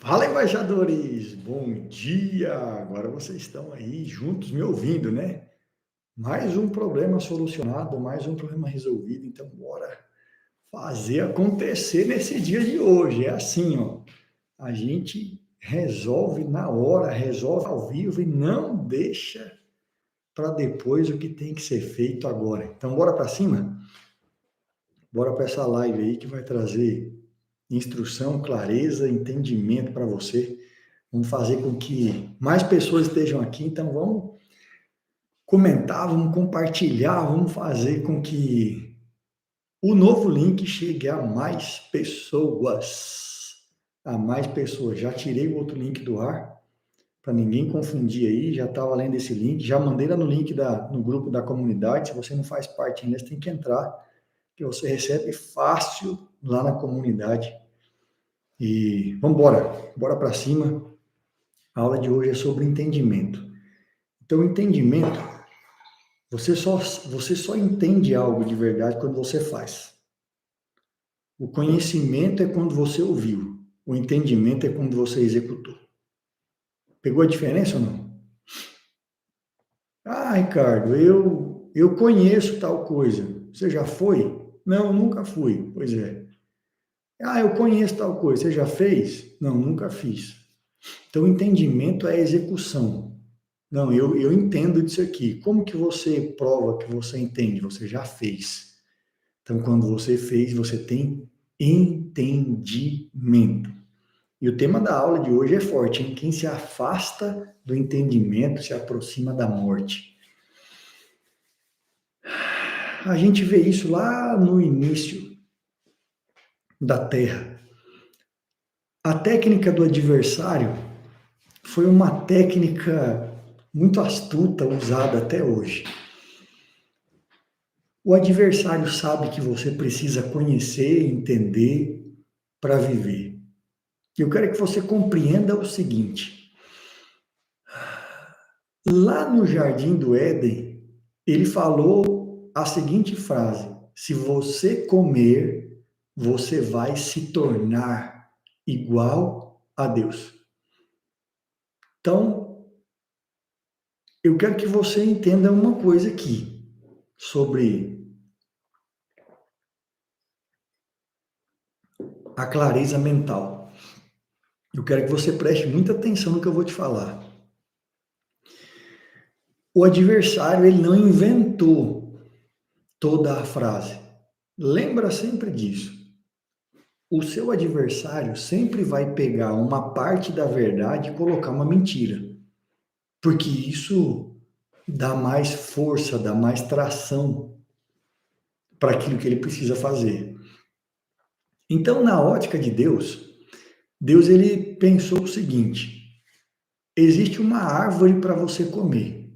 Fala, embaixadores! Bom dia! Agora vocês estão aí juntos me ouvindo, né? Mais um problema solucionado, mais um problema resolvido. Então, bora fazer acontecer nesse dia de hoje. É assim, ó. A gente resolve na hora, resolve ao vivo e não deixa para depois o que tem que ser feito agora. Então, bora para cima? Bora para essa live aí que vai trazer instrução, clareza, entendimento para você. Vamos fazer com que mais pessoas estejam aqui. Então, vamos comentar, vamos compartilhar, vamos fazer com que o novo link chegue a mais pessoas. A mais pessoas. Já tirei o outro link do ar, para ninguém confundir aí. Já estava lendo esse link. Já mandei lá no link no grupo da comunidade. Se você não faz parte ainda, você tem que entrar, que você recebe fácil lá na comunidade. E vamos embora, bora para cima. A aula de hoje é sobre entendimento. Então, entendimento, você só entende algo de verdade quando você faz. O conhecimento é quando você ouviu. O entendimento é quando você executou. Pegou a diferença ou não? Ah, Ricardo, eu conheço tal coisa. Você já foi? Não, nunca fui. Pois é. Ah, eu conheço tal coisa. Você já fez? Não, nunca fiz. Então, entendimento é execução. Não, eu entendo disso aqui. Como que você prova que você entende? Você já fez. Então, quando você fez, você tem entendimento. E o tema da aula de hoje é forte, hein? Quem se afasta do entendimento se aproxima da morte. A gente vê isso lá no início da Terra. A técnica do adversário foi uma técnica muito astuta usada até hoje. O adversário sabe que você precisa conhecer, entender para viver. Eu quero que você compreenda o seguinte: lá no Jardim do Éden, ele falou a seguinte frase: se você comer, você vai se tornar igual a Deus. Então, eu quero que você entenda uma coisa aqui sobre a clareza mental. Eu quero que você preste muita atenção no que eu vou te falar. O adversário, ele não inventou toda a frase. Lembra sempre disso. O seu adversário sempre vai pegar uma parte da verdade e colocar uma mentira. Porque isso dá mais força, dá mais tração para aquilo que ele precisa fazer. Então, na ótica de Deus, Deus ele pensou o seguinte: existe uma árvore para você comer,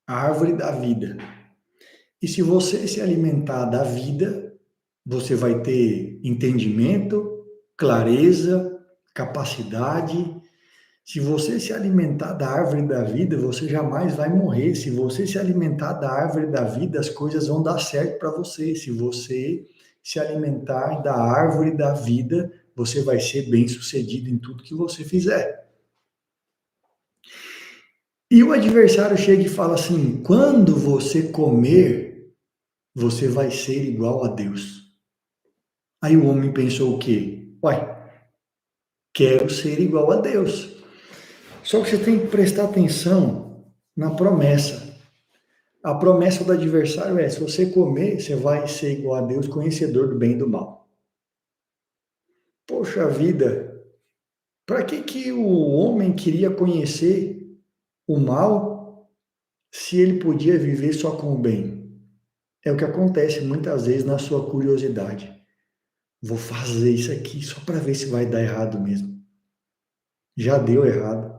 a árvore da vida. E se você se alimentar da vida, você vai ter entendimento, clareza, capacidade. Se você se alimentar da árvore da vida, você jamais vai morrer. Se você se alimentar da árvore da vida, as coisas vão dar certo para você. Se você se alimentar da árvore da vida, você vai ser bem-sucedido em tudo que você fizer. E o adversário chega e fala assim: quando você comer, você vai ser igual a Deus. Aí o homem pensou o quê? Uai, quero ser igual a Deus. Só que você tem que prestar atenção na promessa. A promessa do adversário é: se você comer, você vai ser igual a Deus, conhecedor do bem e do mal. Poxa vida, para que o homem queria conhecer o mal se ele podia viver só com o bem? É o que acontece muitas vezes na sua curiosidade. Vou fazer isso aqui só para ver se vai dar errado mesmo. Já deu errado.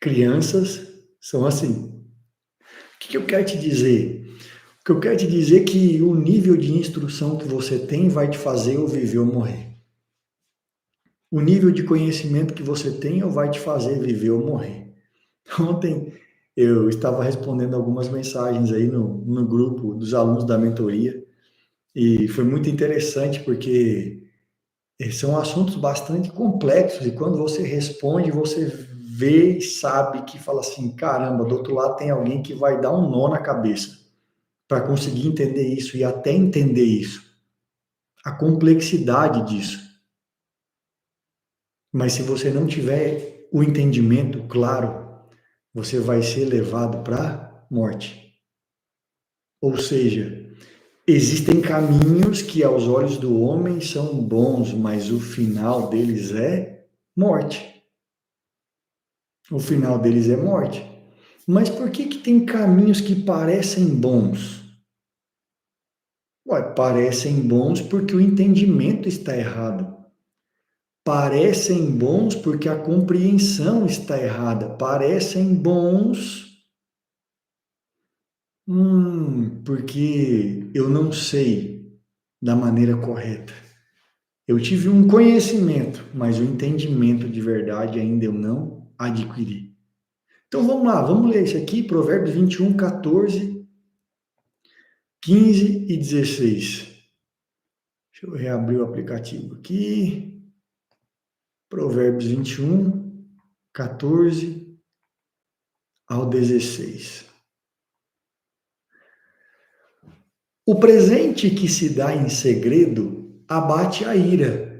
Crianças são assim. O que eu quero te dizer? O que eu quero te dizer é que o nível de instrução que você tem vai te fazer ou viver ou morrer. O nível de conhecimento que você tem ou vai te fazer viver ou morrer. Ontem eu estava respondendo algumas mensagens aí no grupo dos alunos da mentoria e foi muito interessante porque São assuntos bastante complexos, e quando você responde, você vê e sabe que fala assim, caramba, do outro lado tem alguém que vai dar um nó na cabeça para conseguir entender isso e até entender isso, a complexidade disso. Mas se você não tiver o entendimento claro, você vai ser levado para a morte. Ou seja, existem caminhos que aos olhos do homem são bons, mas o final deles é morte. O final deles é morte. Mas por que tem caminhos que parecem bons? Ué, parecem bons porque o entendimento está errado. Parecem bons porque a compreensão está errada. Parecem bons porque eu não sei da maneira correta. Eu tive um conhecimento, mas o entendimento de verdade ainda eu não adquiri. Então vamos lá, vamos ler isso aqui, Provérbios 21, 14, 15 e 16. Deixa eu reabrir o aplicativo aqui. Provérbios 21, 14 ao 16. O presente que se dá em segredo abate a ira,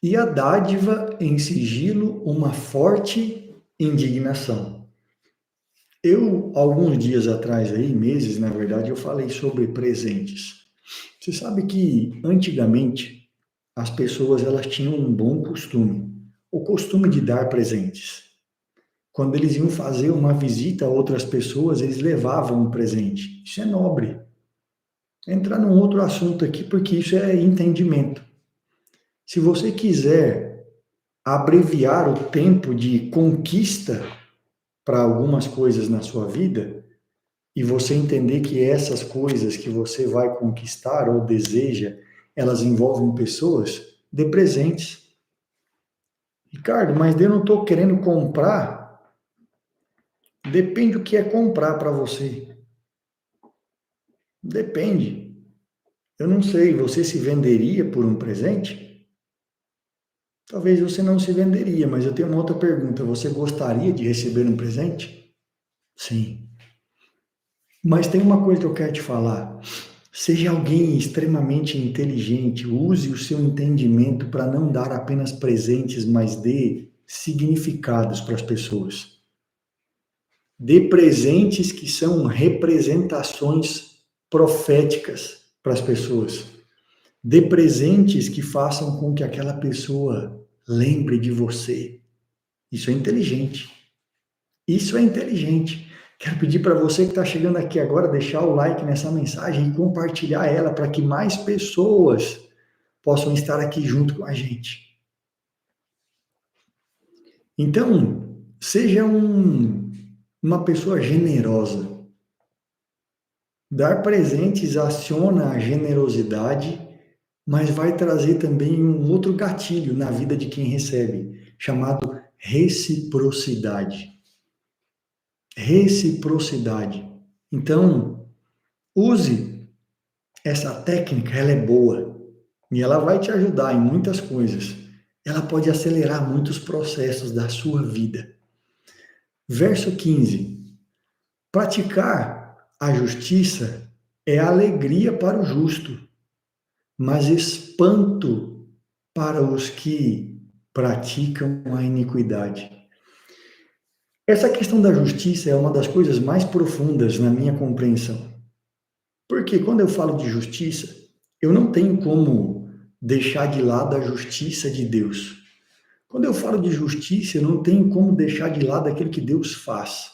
e a dádiva em sigilo uma forte indignação. Eu, alguns dias atrás, aí, meses, na verdade, eu falei sobre presentes. Você sabe que, antigamente, as pessoas elas tinham um bom costume, o costume de dar presentes. Quando eles iam fazer uma visita a outras pessoas, eles levavam um presente. Isso é nobre. Entrar num outro assunto aqui, porque isso é entendimento. Se você quiser abreviar o tempo de conquista para algumas coisas na sua vida, e você entender que essas coisas que você vai conquistar ou deseja, elas envolvem pessoas, dê presentes. Ricardo, mas eu não estou querendo comprar. Depende do que é comprar para você. Depende. Eu não sei, você se venderia por um presente? Talvez você não se venderia, mas eu tenho uma outra pergunta. Você gostaria de receber um presente? Sim. Mas tem uma coisa que eu quero te falar. Seja alguém extremamente inteligente, use o seu entendimento para não dar apenas presentes, mas dê significados para as pessoas. Dê presentes que são representações proféticas para as pessoas. Dê presentes que façam com que aquela pessoa lembre de você. Isso é inteligente. Isso é inteligente. Quero pedir para você que está chegando aqui agora, deixar o like nessa mensagem e compartilhar ela para que mais pessoas possam estar aqui junto com a gente. Então, seja uma pessoa generosa. Dar presentes aciona a generosidade, mas vai trazer também um outro gatilho na vida de quem recebe, chamado reciprocidade. Reciprocidade. Então, use essa técnica, ela é boa e ela vai te ajudar em muitas coisas. Ela pode acelerar muitos processos da sua vida. Verso 15. Praticar a justiça é alegria para o justo, mas espanto para os que praticam a iniquidade. Essa questão da justiça é uma das coisas mais profundas na minha compreensão. Porque quando eu falo de justiça, eu não tenho como deixar de lado a justiça de Deus. Quando eu falo de justiça, eu não tenho como deixar de lado aquilo que Deus faz.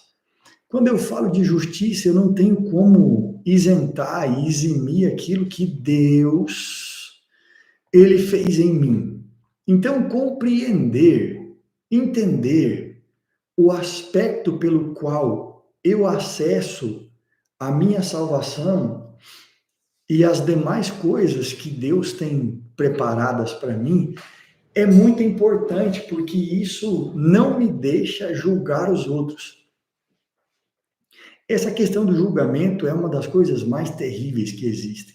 Quando eu falo de justiça, eu não tenho como isentar e eximir aquilo que Deus ele fez em mim. Então, compreender, entender o aspecto pelo qual eu acesso a minha salvação e as demais coisas que Deus tem preparadas para mim é muito importante, porque isso não me deixa julgar os outros. Essa questão do julgamento é uma das coisas mais terríveis que existem.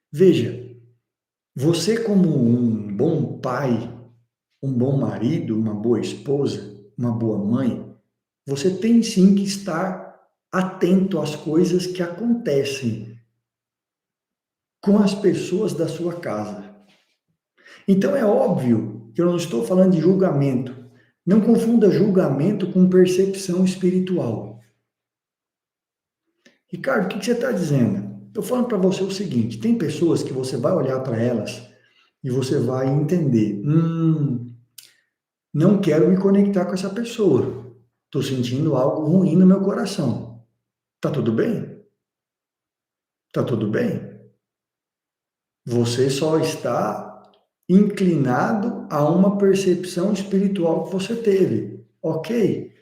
Veja, Você, como um bom pai, um bom marido, uma boa esposa, uma boa mãe, você tem sim que estar atento às coisas que acontecem com as pessoas da sua casa. Então é óbvio que eu não estou falando de julgamento. Não confunda julgamento com percepção espiritual. Ricardo, o que você está dizendo? Estou falando para você o seguinte: tem pessoas que você vai olhar para elas e você vai entender. Não quero me conectar com essa pessoa. Estou sentindo algo ruim no meu coração. Tá tudo bem? Tá tudo bem? Você só está inclinado a uma percepção espiritual que você teve. Ok?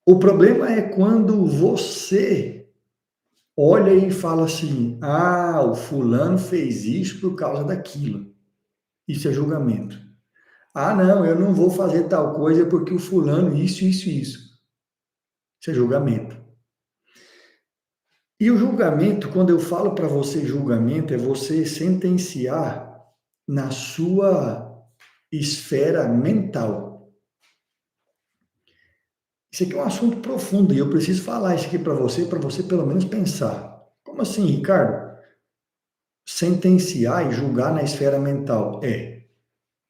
O problema é quando você olha e fala assim: ah, o fulano fez isso por causa daquilo. Isso é julgamento. Ah, não, eu não vou fazer tal coisa porque o fulano, isso, isso, isso. Isso é julgamento. E o julgamento, quando eu falo para você julgamento, é você sentenciar na sua esfera mental. Isso aqui é um assunto profundo e eu preciso falar isso aqui para você pelo menos pensar. Como assim, Ricardo? Sentenciar e julgar na esfera mental?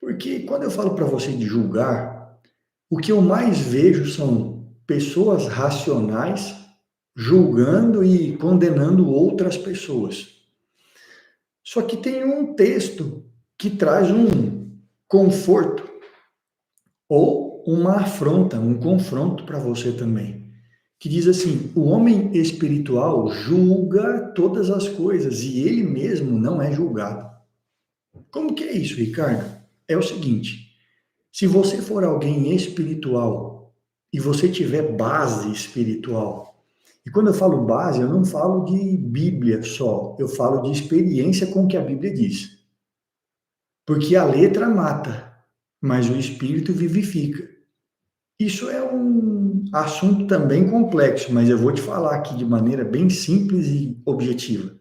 Porque quando eu falo para você de julgar, o que eu mais vejo são pessoas racionais julgando e condenando outras pessoas. Só que tem um texto que traz um conforto ou uma afronta, um confronto para você também, que diz assim: o homem espiritual julga todas as coisas e ele mesmo não é julgado. Como que é isso, Ricardo? É o seguinte: se você for alguém espiritual e você tiver base espiritual, e quando eu falo base, eu não falo de Bíblia só, eu falo de experiência com o que a Bíblia diz. Porque a letra mata, mas o espírito vivifica. Isso é um assunto também complexo, mas eu vou te falar aqui de maneira bem simples e objetiva.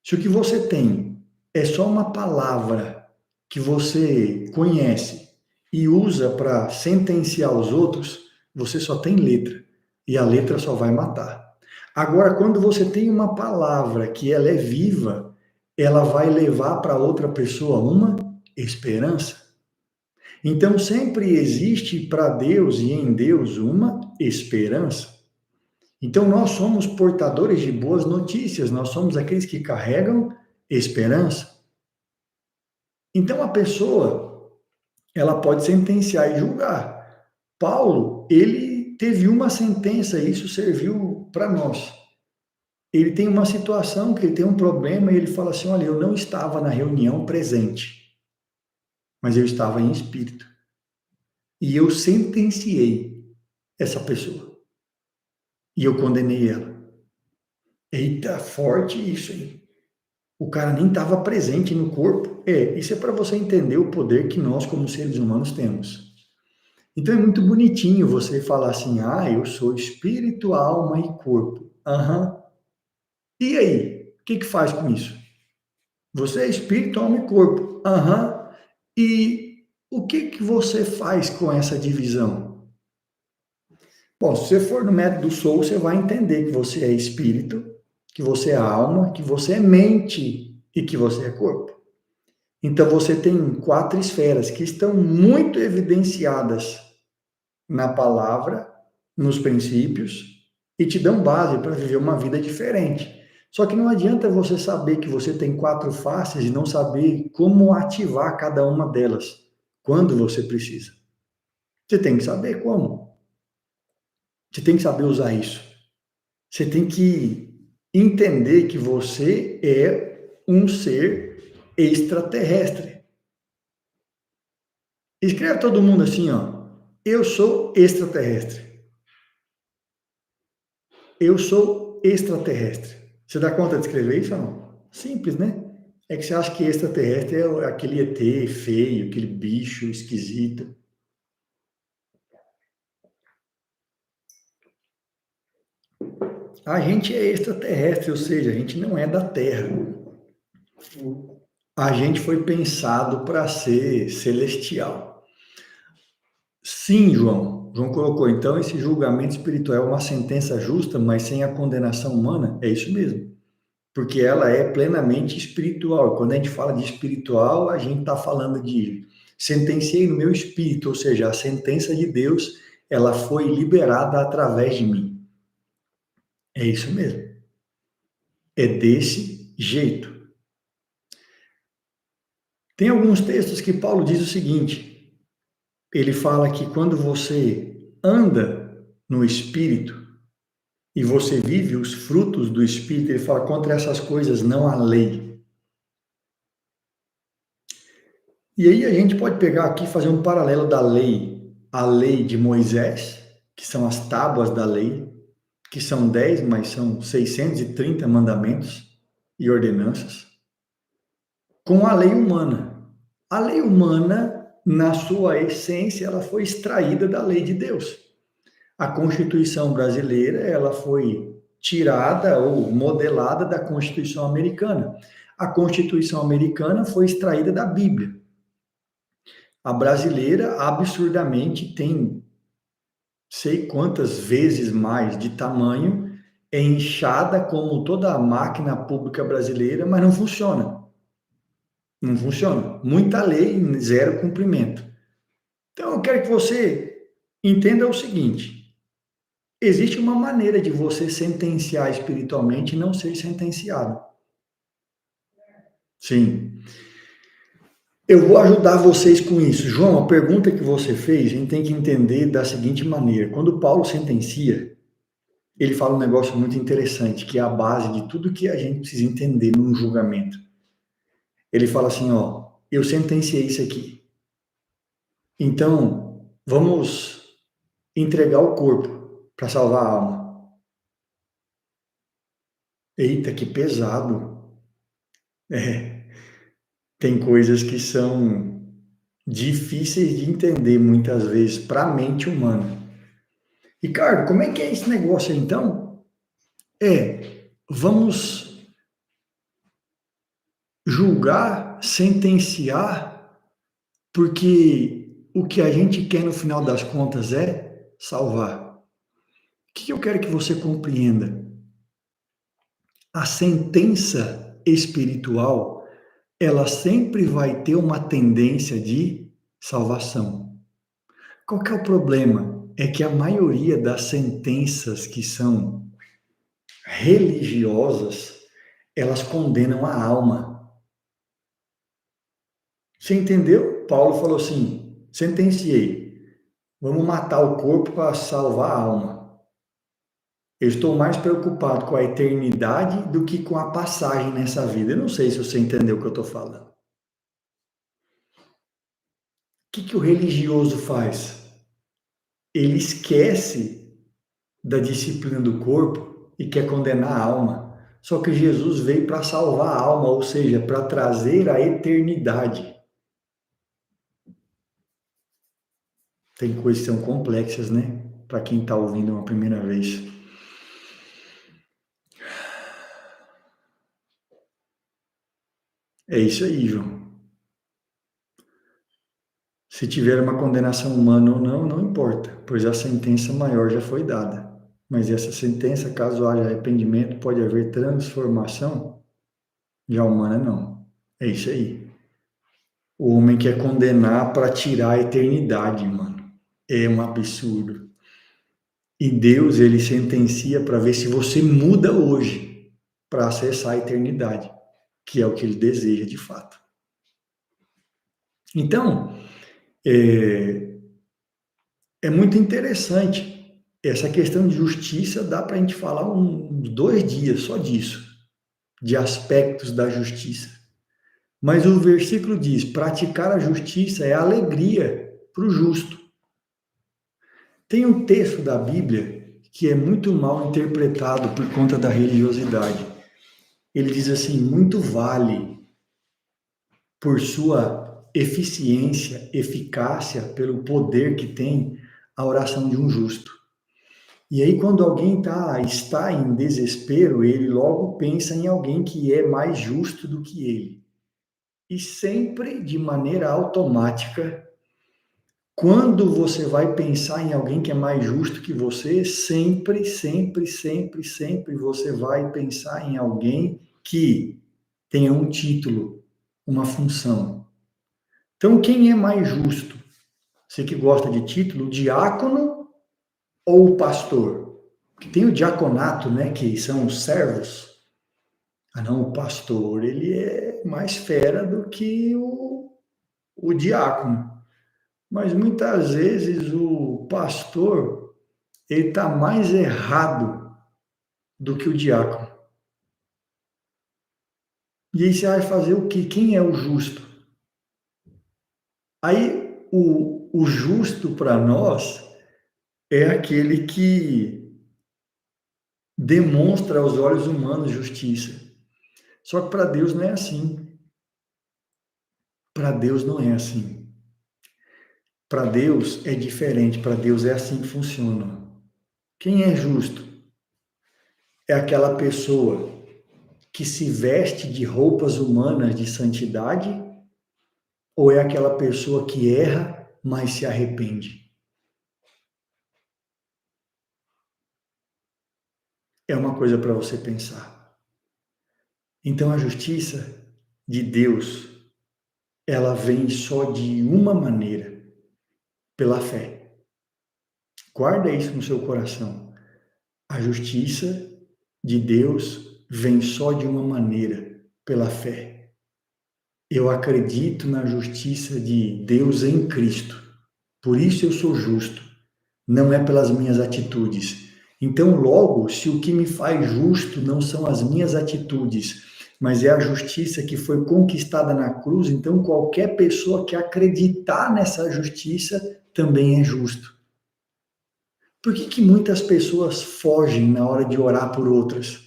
Se o que você tem é só uma palavra que você conhece e usa para sentenciar os outros, você só tem letra. E a letra só vai matar. Agora, quando você tem uma palavra que ela é viva, ela vai levar para outra pessoa uma esperança. Então, sempre existe para Deus e em Deus uma esperança. Então, nós somos portadores de boas notícias, nós somos aqueles que carregam esperança. Então, a pessoa, ela pode sentenciar e julgar. Paulo, ele teve uma sentença, e isso serviu para nós. Ele tem uma situação que ele tem um problema e ele fala assim: olha, eu não estava na reunião presente, mas eu estava em espírito. E eu sentenciei essa pessoa. E eu condenei ela. Eita, forte isso, hein? O cara nem estava presente no corpo. Isso é para você entender o poder que nós, como seres humanos, temos. Então é muito bonitinho você falar assim: ah, eu sou espírito, alma e corpo. Aham. E aí? O que faz com isso? Você é espírito, alma e corpo. Aham. E o que você faz com essa divisão? Bom, se você for no método Soul, você vai entender que você é espírito, que você é alma, que você é mente e que você é corpo. Então você tem 4 esferas que estão muito evidenciadas na palavra, nos princípios, e te dão base para viver uma vida diferente. Só que não adianta você saber que você tem 4 faces e não saber como ativar cada uma delas quando você precisa. Você tem que saber como. Você tem que saber usar isso. Você tem que entender que você é um ser extraterrestre. Escreve todo mundo assim, ó. Eu sou extraterrestre. Eu sou extraterrestre. Você dá conta de escrever isso ou não? Simples, né? É que você acha que extraterrestre é aquele ET feio, aquele bicho esquisito. A gente é extraterrestre, ou seja, a gente não é da Terra. A gente foi pensado para ser celestial. Sim, João. João colocou, então, esse julgamento espiritual é uma sentença justa, mas sem a condenação humana? É isso mesmo. Porque ela é plenamente espiritual. Quando a gente fala de espiritual, a gente está falando de sentenciei no meu espírito, ou seja, a sentença de Deus, ela foi liberada através de mim. É isso mesmo. É desse jeito. Tem alguns textos que Paulo diz o seguinte: ele fala que quando você anda no espírito e você vive os frutos do espírito, ele fala contra essas coisas não há lei. E aí a gente pode pegar aqui e fazer um paralelo da lei, a lei de Moisés, que são as tábuas da lei, que são 10, mas são 630 mandamentos e ordenanças, com a lei humana. A lei humana, na sua essência, ela foi extraída da lei de Deus. A Constituição brasileira, ela foi tirada ou modelada da Constituição americana. A Constituição americana foi extraída da Bíblia. A brasileira, absurdamente, tem sei quantas vezes mais de tamanho, é inchada como toda a máquina pública brasileira, mas não funciona. Não funciona. Muita lei, zero cumprimento. Então, eu quero que você entenda o seguinte: existe uma maneira de você sentenciar espiritualmente e não ser sentenciado. Sim. Eu vou ajudar vocês com isso. João, a pergunta que você fez, a gente tem que entender da seguinte maneira. Quando Paulo sentencia, ele fala um negócio muito interessante, que é a base de tudo que a gente precisa entender num julgamento. Ele fala assim, ó, eu sentenciei isso aqui. Então, vamos entregar o corpo para salvar a alma. Eita, que pesado. É, tem coisas que são difíceis de entender muitas vezes para a mente humana. Ricardo, como é que é esse negócio aí, então? Vamos julgar, sentenciar, porque o que a gente quer no final das contas é salvar. O que eu quero que você compreenda? A sentença espiritual, ela sempre vai ter uma tendência de salvação. Qual que é o problema? É que a maioria das sentenças que são religiosas, elas condenam a alma. Você entendeu? Paulo falou assim: sentenciei, vamos matar o corpo para salvar a alma. Eu estou mais preocupado com a eternidade do que com a passagem nessa vida. Eu não sei se você entendeu o que eu estou falando. O que o religioso faz? Ele esquece da disciplina do corpo e quer condenar a alma. Só que Jesus veio para salvar a alma, ou seja, para trazer a eternidade. Tem coisas que são complexas, né? Para quem está ouvindo uma primeira vez. É isso aí, João. Se tiver uma condenação humana ou não, não importa, pois a sentença maior já foi dada. Mas essa sentença, caso haja arrependimento, pode haver transformação, já humana não. É isso aí. O homem quer condenar para tirar a eternidade, mano. É um absurdo. E Deus, ele sentencia para ver se você muda hoje para acessar a eternidade, que é o que ele deseja de fato. Então, é muito interessante. Essa questão de justiça dá para a gente falar uns 2 dias só disso, de aspectos da justiça. Mas o versículo diz: praticar a justiça é alegria para o justo. Tem um texto da Bíblia que é muito mal interpretado por conta da religiosidade. Ele diz assim: muito vale por sua eficiência, eficácia, pelo poder que tem a oração de um justo. E aí, quando alguém está em desespero, ele logo pensa em alguém que é mais justo do que ele. E sempre de maneira automática, quando você vai pensar em alguém que é mais justo que você, sempre, sempre, sempre, sempre você vai pensar em alguém que tenha um título, uma função. Então, quem é mais justo? Você que gosta de título, o diácono ou o pastor? Que tem o diaconato, né, que são os servos. Ah, não, o pastor, ele é mais fera do que o diácono. Mas muitas vezes o pastor, ele está mais errado do que o diácono. E aí você vai fazer o quê? Quem é o justo? Aí o justo para nós é aquele que demonstra aos olhos humanos justiça. Só que para Deus não é assim. Para Deus não é assim. Para Deus é diferente. Para Deus é assim que funciona. Quem é justo? É aquela pessoa que se veste de roupas humanas de santidade ou é aquela pessoa que erra, mas se arrepende? É uma coisa para você pensar. Então a justiça de Deus, ela vem só de uma maneira, pela fé. Guarda isso no seu coração. A justiça de Deus vem só de uma maneira, pela fé. Eu acredito na justiça de Deus em Cristo. Por isso eu sou justo. Não é pelas minhas atitudes. Então, logo, se o que me faz justo não são as minhas atitudes, mas é a justiça que foi conquistada na cruz, então qualquer pessoa que acreditar nessa justiça também é justo. Por que muitas pessoas fogem na hora de orar por outras?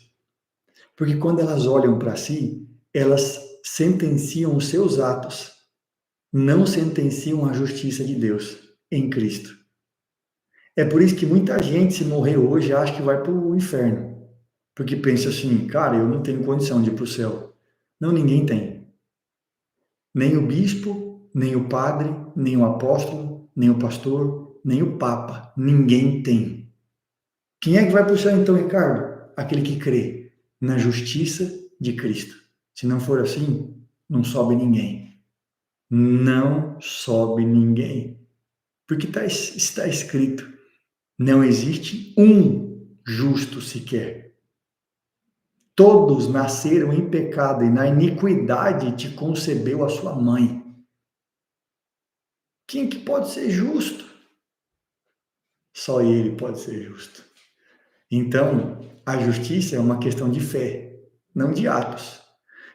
Porque quando elas olham para si, elas sentenciam os seus atos, não sentenciam a justiça de Deus em Cristo. É por isso que muita gente, se morrer hoje, acha que vai para o inferno. Porque pensa assim, cara, eu não tenho condição de ir para o céu. Não, ninguém tem. Nem o bispo, nem o padre, nem o apóstolo, nem o pastor, nem o papa. Ninguém tem. Quem é que vai para o céu então, Ricardo? Aquele que crê na justiça de Cristo. Se não for assim, não sobe ninguém. Não sobe ninguém. Porque está escrito, não existe um justo sequer. Todos nasceram em pecado e na iniquidade te concebeu a sua mãe. Quem que pode ser justo? Só ele pode ser justo. Então, a justiça é uma questão de fé, não de atos.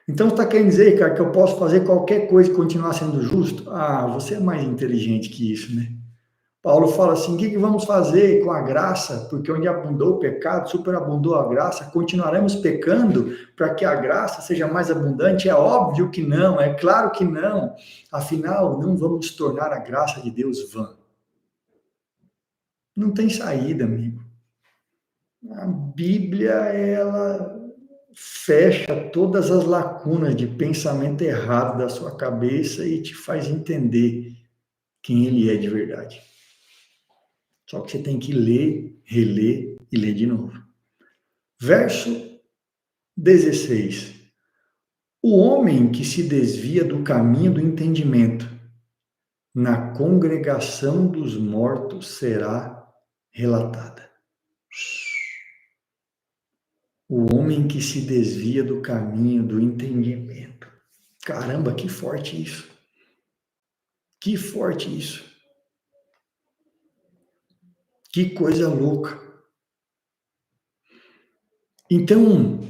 Então, você está querendo dizer, cara, que eu posso fazer qualquer coisa e continuar sendo justo? Ah, você é mais inteligente que isso, né? Paulo fala assim: o que vamos fazer com a graça? Porque onde abundou o pecado, superabundou a graça. Continuaremos pecando para que a graça seja mais abundante? É óbvio que não, é claro que não. Afinal, não vamos tornar a graça de Deus vã. Não tem saída, amigo. A Bíblia, ela fecha todas as lacunas de pensamento errado da sua cabeça e te faz entender quem ele é de verdade. Só que você tem que ler, reler e ler de novo. Verso 16. O homem que se desvia do caminho do entendimento, na congregação dos mortos será relatada. O homem que se desvia do caminho do entendimento. Caramba, que forte isso. Que forte isso. Que coisa louca. Então,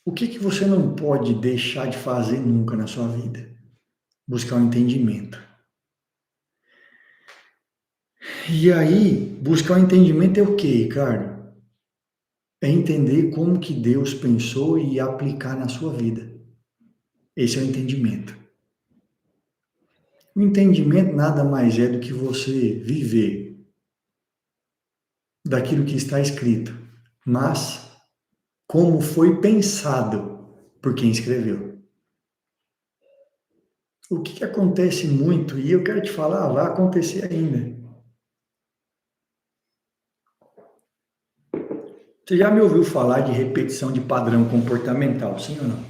o que você não pode deixar de fazer nunca na sua vida? Buscar o entendimento. E aí, buscar o entendimento é o quê, Ricardo? É entender como que Deus pensou e aplicar na sua vida. Esse é o entendimento. O entendimento nada mais é do que você viver daquilo que está escrito, mas como foi pensado por quem escreveu. O que acontece muito, e eu quero te falar, vai acontecer ainda. Você já me ouviu falar de repetição de padrão comportamental, sim ou não?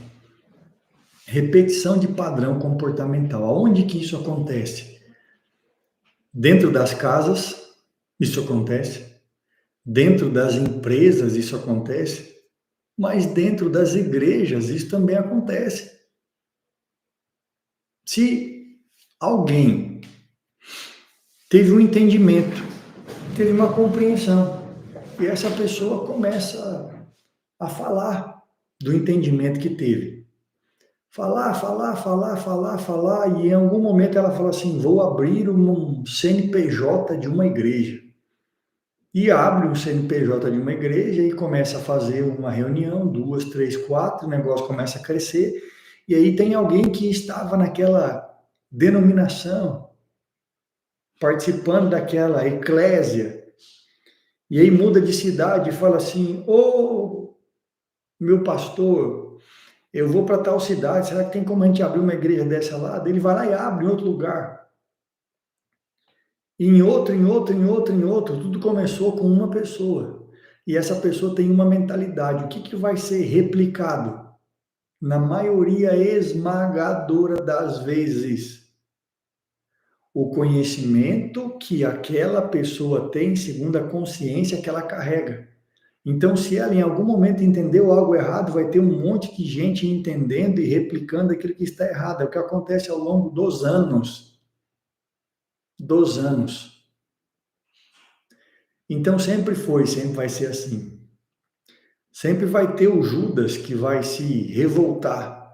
Repetição de padrão comportamental. Aonde que isso acontece? Dentro das casas, isso acontece. Dentro das empresas, isso acontece. Mas dentro das igrejas, isso também acontece. Se alguém teve um entendimento, teve uma compreensão, e essa pessoa começa a falar do entendimento que teve. Falar, e em algum momento ela fala assim: vou abrir um CNPJ de uma igreja. E abre um CNPJ de uma igreja e começa a fazer uma reunião, 2, 3, 4, o negócio começa a crescer, e aí tem alguém que estava naquela denominação, participando daquela eclésia, e aí muda de cidade e fala assim: ô, meu pastor, eu vou para tal cidade, será que tem como a gente abrir uma igreja dessa lá? Ele vai lá e abre em outro lugar. Em outro, tudo começou com uma pessoa. E essa pessoa tem uma mentalidade. O que vai ser replicado? Na maioria esmagadora das vezes, o conhecimento que aquela pessoa tem, segundo a consciência que ela carrega. Então, se ela em algum momento entendeu algo errado, vai ter um monte de gente entendendo e replicando aquilo que está errado. É o que acontece ao longo dos anos. Dos anos. Então, sempre foi, sempre vai ser assim. Sempre vai ter o Judas que vai se revoltar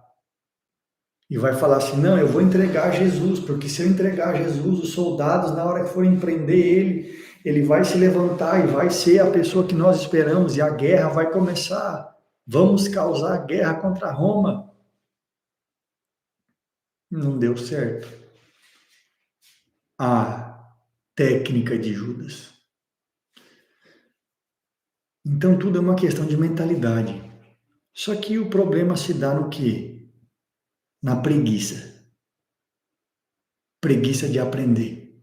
e vai falar assim: não, eu vou entregar Jesus, porque se eu entregar Jesus, os soldados, na hora que forem prender ele, ele vai se levantar e vai ser a pessoa que nós esperamos, e a guerra vai começar. Vamos causar guerra contra Roma. Não deu certo. A técnica de Judas. Então tudo é uma questão de mentalidade. Só que o problema se dá no quê? Na preguiça. Preguiça de aprender.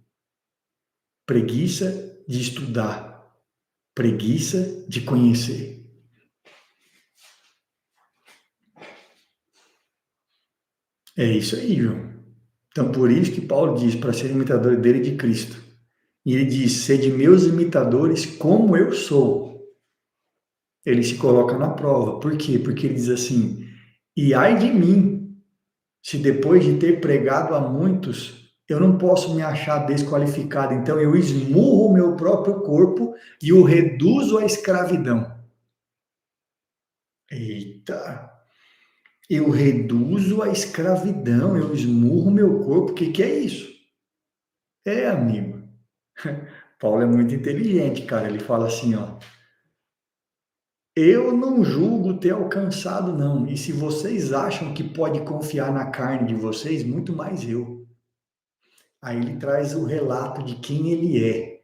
Preguiça de estudar. Preguiça de conhecer. É isso aí, João. Então, por isso que Paulo diz para ser imitador dele de Cristo. E ele diz: sede meus imitadores como eu sou. Ele se coloca na prova. Por quê? Porque ele diz assim: e ai de mim, se depois de ter pregado a muitos, eu não posso me achar desqualificado. Então, eu esmurro o meu próprio corpo e o reduzo à escravidão. Eita! Eu reduzo a escravidão, eu esmurro meu corpo. O que é isso? É, amigo. Paulo é muito inteligente, cara. Ele fala assim, ó: eu não julgo ter alcançado, não. E se vocês acham que pode confiar na carne de vocês, muito mais eu. Aí ele traz o relato de quem ele é.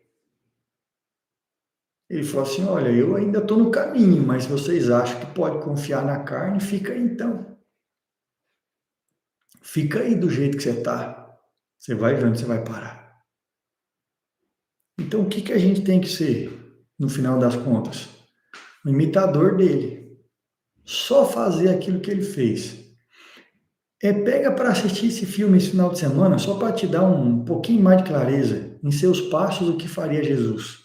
Ele falou assim: olha, eu ainda estou no caminho, mas se vocês acham que pode confiar na carne, fica aí então. Fica aí do jeito que você está. Você vai ver onde você vai parar. Então, o que a gente tem que ser, no final das contas? Um imitador dele. Só fazer aquilo que ele fez. Pega para assistir esse filme esse final de semana, só para te dar um pouquinho mais de clareza. Em seus passos, o que faria Jesus?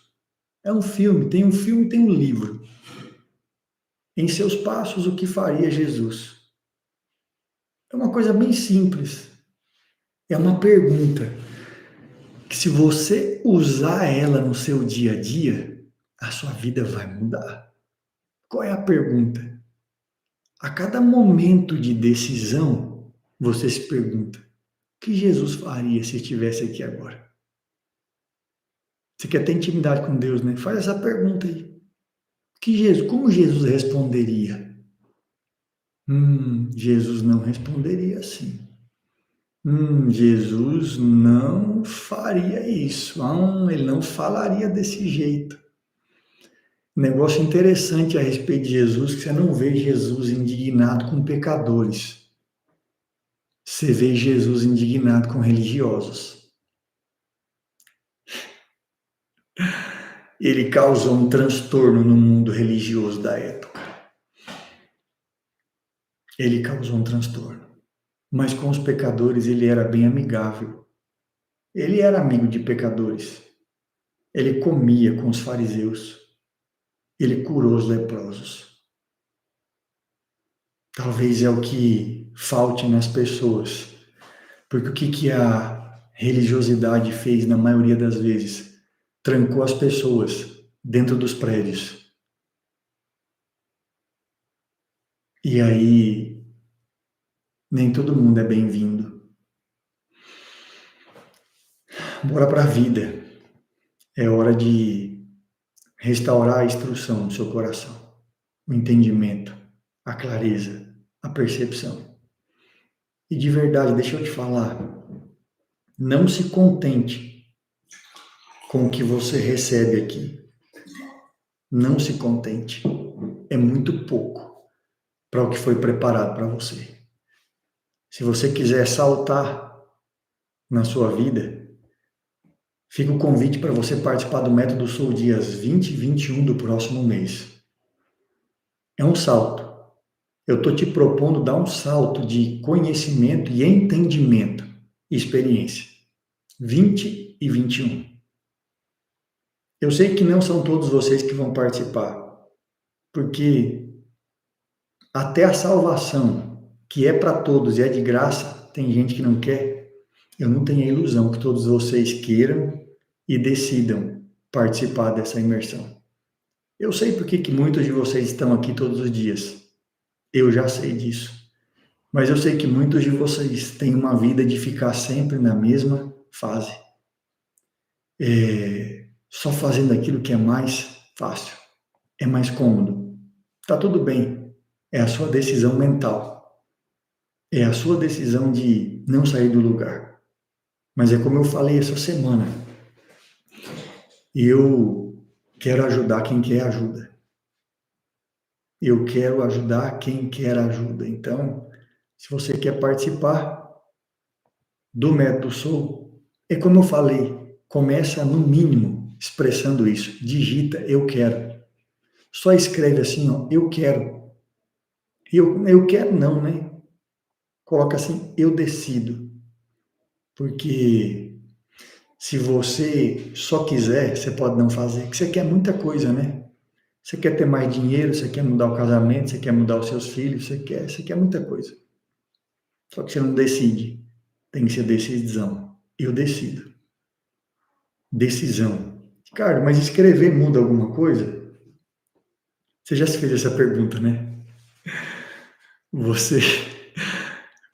É um filme, tem um livro. Em seus passos, o que faria Jesus? É uma coisa bem simples. É uma pergunta que, se você usar ela no seu dia a dia, a sua vida vai mudar. Qual é a pergunta? A cada momento de decisão, você se pergunta: o que Jesus faria se estivesse aqui agora? Você quer ter intimidade com Deus, né? Faz essa pergunta aí. Como Jesus responderia? Jesus não responderia assim. Jesus não faria isso. Ele não falaria desse jeito. Negócio interessante a respeito de Jesus, que você não vê Jesus indignado com pecadores. você vê Jesus indignado com religiosos. Ele causou um transtorno no mundo religioso da época. Ele causou um transtorno. Mas com os pecadores ele era bem amigável. Ele era amigo de pecadores. Ele comia com os fariseus. Ele curou os leprosos. Talvez é o que falte nas pessoas. Porque o que a religiosidade fez na maioria das vezes? Trancou as pessoas dentro dos prédios. E aí, nem todo mundo é bem-vindo. Bora para a vida. É hora de restaurar a instrução no seu coração, o entendimento, a clareza, a percepção. E de verdade, deixa eu te falar, não se contente com o que você recebe aqui. Não se contente. É muito pouco para o que foi preparado para você. Se você quiser saltar na sua vida, fica o convite para você participar do Método Soul dias 20 e 21 do próximo mês. É um salto. Eu estou te propondo dar um salto de conhecimento e entendimento e experiência. 20 e 21. Eu sei que não são todos vocês que vão participar, porque até a salvação, que é para todos e é de graça, tem gente que não quer. Eu não tenho a ilusão que todos vocês queiram e decidam participar dessa imersão. Eu sei porque que muitos de vocês estão aqui todos os dias. Eu já sei disso. Mas eu sei que muitos de vocês têm uma vida de ficar sempre na mesma fase. Só fazendo aquilo que é mais fácil, é mais cômodo. Tá tudo bem. É a sua decisão mental. É a sua decisão de não sair do lugar. Mas é como eu falei essa semana. Eu quero ajudar quem quer ajuda. Eu quero ajudar quem quer ajuda. Então, se você quer participar do Método Soul, é como eu falei, começa no mínimo expressando isso. Digita eu quero. Só escreve assim, ó, eu quero. Eu quero não, né? Coloca assim, eu decido. Porque se você só quiser, você pode não fazer, porque você quer muita coisa, né? Você quer ter mais dinheiro, você quer mudar o casamento, você quer mudar os seus filhos, você quer muita coisa. Só que você não decide. Tem que ser decisão. Eu decido. Decisão. Cara, mas escrever muda alguma coisa? Você já se fez essa pergunta, né? Você,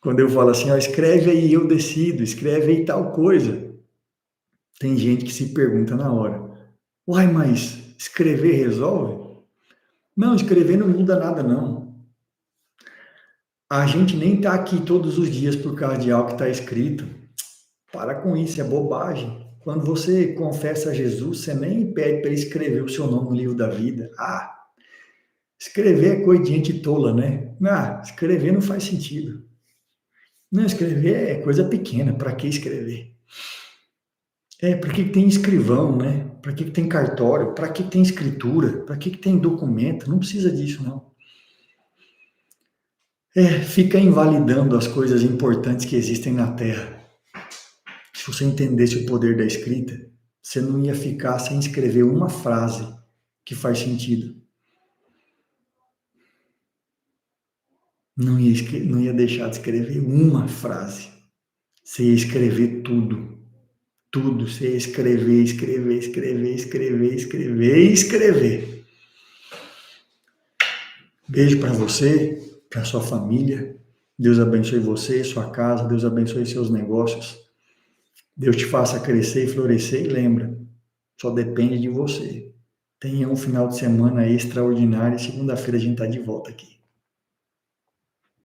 quando eu falo assim, ó, escreve aí, eu decido, escreve aí tal coisa. Tem gente que se pergunta na hora, uai, mas escrever resolve? Não, escrever não muda nada, não. A gente nem está aqui todos os dias por causa de algo que está escrito. Para com isso, é bobagem. Quando você confessa a Jesus, você nem pede para ele escrever o seu nome no livro da vida. Escrever é coisa de gente tola, né? Escrever não faz sentido. Não, escrever é coisa pequena. Para que escrever? Para que tem escrivão, né? Para que tem cartório? Para que tem escritura? Para que tem documento? Não precisa disso, não. Fica invalidando as coisas importantes que existem na Terra. Se você entendesse o poder da escrita, você não ia ficar sem escrever uma frase que faz sentido. Não ia deixar de escrever uma frase. Você ia escrever tudo. Tudo. Você ia escrever, escrever, escrever, escrever, escrever e escrever. Beijo para você, para sua família. Deus abençoe você, sua casa. Deus abençoe seus negócios. Deus te faça crescer e florescer. E lembra, só depende de você. Tenha um final de semana extraordinário. Segunda-feira a gente está de volta aqui.